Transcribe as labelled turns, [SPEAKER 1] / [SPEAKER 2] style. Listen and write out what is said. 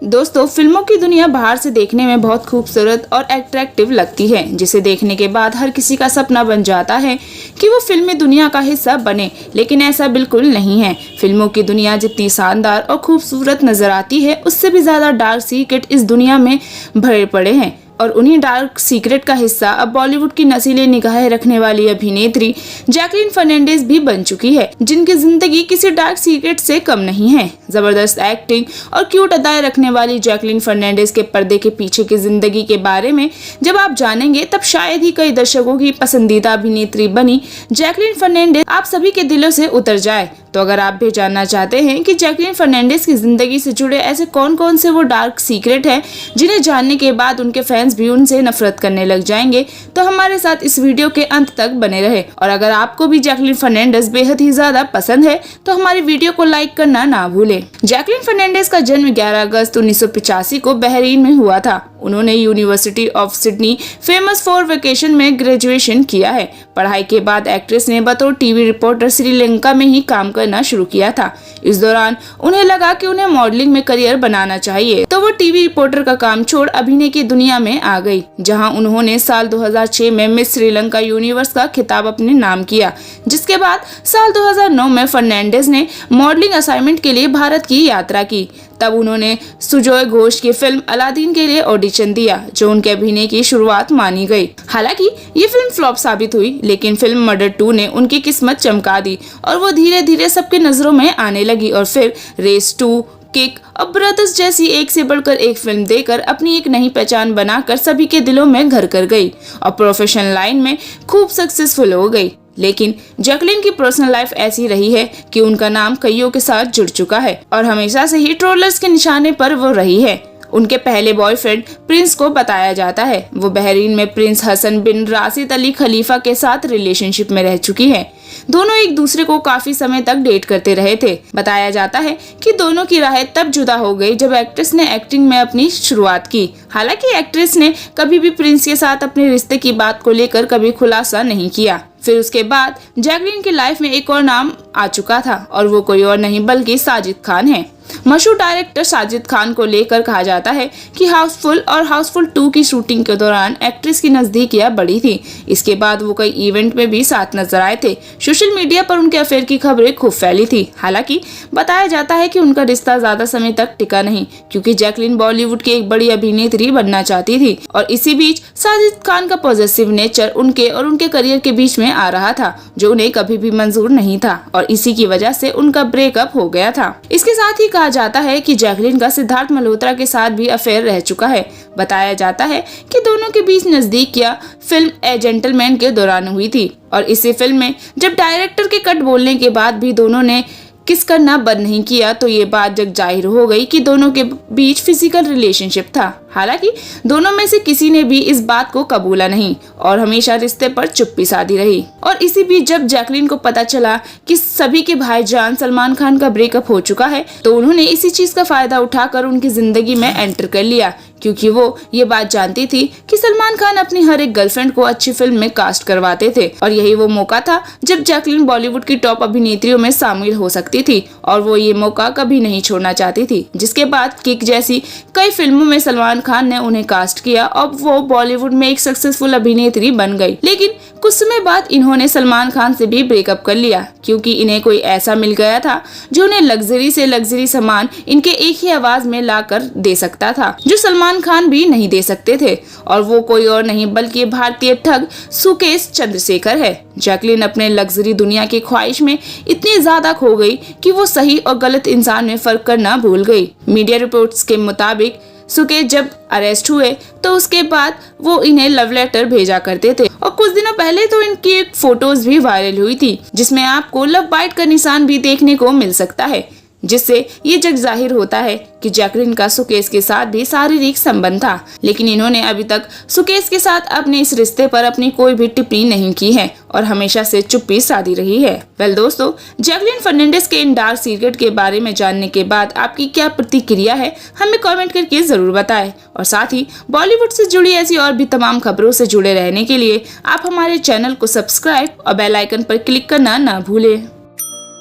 [SPEAKER 1] दोस्तों, फिल्मों की दुनिया बाहर से देखने में बहुत खूबसूरत और अट्रैक्टिव लगती है, जिसे देखने के बाद हर किसी का सपना बन जाता है कि वो फिल्मी दुनिया का हिस्सा बने। लेकिन ऐसा बिल्कुल नहीं है। फिल्मों की दुनिया जितनी शानदार और खूबसूरत नजर आती है, उससे भी ज्यादा डार्क सीक्रेट इस दुनिया में भरे पड़े हैं। और उन्हीं डार्क सीक्रेट का हिस्सा अब बॉलीवुड की नशीले निगाहें रखने वाली अभिनेत्री जैकलीन फर्नांडिस भी बन चुकी है, जिनकी जिंदगी किसी डार्क सीक्रेट से कम नहीं है। जबरदस्त एक्टिंग और क्यूट अदाएं रखने वाली जैकलीन फर्नांडिस के पर्दे के पीछे की जिंदगी के बारे में जब आप जानेंगे, तब शायद ही कई दर्शकों की पसंदीदा अभिनेत्री बनी जैकलीन फर्नांडिस आप सभी के दिलों से उतर जाए। तो अगर आप भी जानना चाहते हैं कि जैकलीन फर्नांडिस की जिंदगी से जुड़े ऐसे कौन कौन से वो डार्क सीक्रेट हैं जिन्हें जानने के बाद उनके फैंस भी उनसे नफरत करने लग जाएंगे, तो हमारे साथ इस वीडियो के अंत तक बने रहे। और अगर आपको भी जैकलीन फर्नांडिस बेहद ही ज्यादा पसंद है, तो हमारी वीडियो को लाइक करना ना भूलें। जैकलीन फर्नांडिस का जन्म 11 अगस्त 1985 को बहरीन में हुआ था। उन्होंने university of Sydney famous for vacation में ग्रेजुएशन किया है। पढ़ाई के बाद एक्ट्रेस ने बतौर टीवी रिपोर्टर श्रीलंका में ही काम करना शुरू किया था। इस दौरान उन्हें लगा कि उन्हें मॉडलिंग में करियर बनाना चाहिए, तो वो टीवी रिपोर्टर का काम छोड़ अभिनय की दुनिया में आ गई, जहां उन्होंने साल 2006 में मिस श्रीलंका यूनिवर्स का खिताब अपने नाम किया। जिसके बाद साल 2009 में फर्नांडिस ने मॉडलिंग असाइनमेंट के लिए भारत की यात्रा की। तब उन्होंने सुजॉय घोष की फिल्म अलादीन के लिए ऑडिशन दिया, जो उनके अभिनय की शुरुआत मानी गई। हालांकि ये फिल्म फ्लॉप साबित हुई, लेकिन फिल्म मर्डर 2 ने उनकी किस्मत चमका दी और वो धीरे धीरे सबके नजरों में आने लगी। और फिर रेस 2, किक और ब्रदर्स जैसी एक से बढ़कर एक फिल्म देकर अपनी एक नई पहचान बनाकर सभी के दिलों में घर कर गई और प्रोफेशनल लाइन में खूब सक्सेसफुल हो गई। लेकिन जैकलीन की पर्सनल लाइफ ऐसी रही है कि उनका नाम कईयों के साथ जुड़ चुका है और हमेशा से ही ट्रोलर्स के निशाने पर वो रही है। उनके पहले बॉयफ्रेंड प्रिंस को बताया जाता है वो बहरीन में प्रिंस हसन बिन राशिद अली खलीफा के साथ रिलेशनशिप में रह चुकी है। दोनों एक दूसरे को काफी समय तक डेट करते रहे थे। बताया जाता है कि दोनों की राहें तब जुदा हो गई जब एक्ट्रेस ने एक्टिंग में अपनी शुरुआत की। हालांकि एक्ट्रेस ने कभी भी प्रिंस के साथ अपने रिश्ते की बात को लेकर कभी खुलासा नहीं किया। फिर उसके बाद जैकलीन की लाइफ में एक और नाम आ चुका था और वो कोई और नहीं बल्कि साजिद खान है। मशहूर डायरेक्टर साजिद खान को लेकर कहा जाता है कि हाउसफुल और हाउसफुल 2 की शूटिंग के दौरान एक्ट्रेस की नजदीकियां बढ़ी थी। इसके बाद वो कई इवेंट में भी साथ नजर आए थे। सोशल मीडिया पर उनके अफेयर की खबरें खूब फैली थी। हालांकि बताया जाता है कि उनका रिश्ता ज्यादा समय तक टिका नहीं, क्योंकि जैकलीन बॉलीवुड की एक बड़ी अभिनेत्री बनना चाहती थी और इसी बीच साजिद खान का पॉजिटिव नेचर उनके और उनके करियर के बीच में आ रहा था, जो उन्हें कभी भी मंजूर नहीं था और इसी की वजह से उनका ब्रेकअप हो गया था। इसके साथ ही कहा जाता है कि जैकलीन का सिद्धार्थ मल्होत्रा के साथ भी अफेयर रह चुका है। बताया जाता है कि दोनों के बीच नजदीकियां फिल्म ए जेंटलमैन के दौरान हुई थी और इसी फिल्म में जब डायरेक्टर के कट बोलने के बाद भी दोनों ने किस करना बंद नहीं किया, तो ये बात जग जाहिर हो गई कि दोनों के बीच फिजिकल रिलेशनशिप था। हालांकि दोनों में से किसी ने भी इस बात को कबूला नहीं और हमेशा रिश्ते पर चुप्पी साधी रही। और इसी बीच जब जैकलीन को पता चला कि सभी के भाईजान सलमान खान का ब्रेकअप हो चुका है, तो उन्होंने इसी चीज का फायदा उठाकर उनकी जिंदगी में एंटर कर लिया, क्योंकि वो ये बात जानती थी कि सलमान खान अपनी हर एक गर्लफ्रेंड को अच्छी फिल्म में कास्ट करवाते थे और यही वो मौका था जब जैकलीन बॉलीवुड की टॉप अभिनेत्रियों में शामिल हो सकती थी और वो ये मौका कभी नहीं छोड़ना चाहती थी। जिसके बाद किक जैसी कई फिल्मों में सलमान खान ने उन्हें कास्ट किया और वो बॉलीवुड में एक सक्सेसफुल अभिनेत्री बन गई। लेकिन कुछ समय बाद इन्होंने सलमान खान से भी ब्रेकअप कर लिया, क्योंकि इन्हें कोई ऐसा मिल गया था जो उन्हें लग्जरी से लग्जरी सामान इनके एक ही आवाज में लाकर दे सकता था, जो सलमान खान भी नहीं दे सकते थे। और वो कोई और नहीं बल्कि भारतीय ठग सुकेश चंद्रशेखर है। जैकलीन अपने लग्जरी दुनिया की ख्वाहिश में इतनी ज्यादा खो गई कि वो सही और गलत इंसान में फर्क करना भूल गई। मीडिया रिपोर्ट्स के मुताबिक सुकेश जब अरेस्ट हुए तो उसके बाद वो इन्हें लव लेटर भेजा करते थे और कुछ दिनों पहले तो इनकी एक फोटोज भी वायरल हुई थी, जिसमें आपको लव बाइट का निशान भी देखने को मिल सकता है, जिससे ये जग जाहिर होता है कि जैकलीन का सुकेश के साथ भी शारीरिक संबंध था। लेकिन इन्होंने अभी तक सुकेश के साथ अपने इस रिश्ते पर अपनी कोई भी टिप्पणी नहीं की है और हमेशा से चुप्पी साधी रही है। वेल दोस्तों, जैकलीन फर्नांडिस के इन डार्क सीक्रेट के बारे में जानने के बाद आपकी क्या प्रतिक्रिया है, हमें कमेंट करके जरूर बताएं। और साथ ही बॉलीवुड से जुड़ी ऐसी और भी तमाम खबरों से जुड़े रहने के लिए आप हमारे चैनल को सब्सक्राइब और बेल आइकन पर क्लिक करना ना भूलें।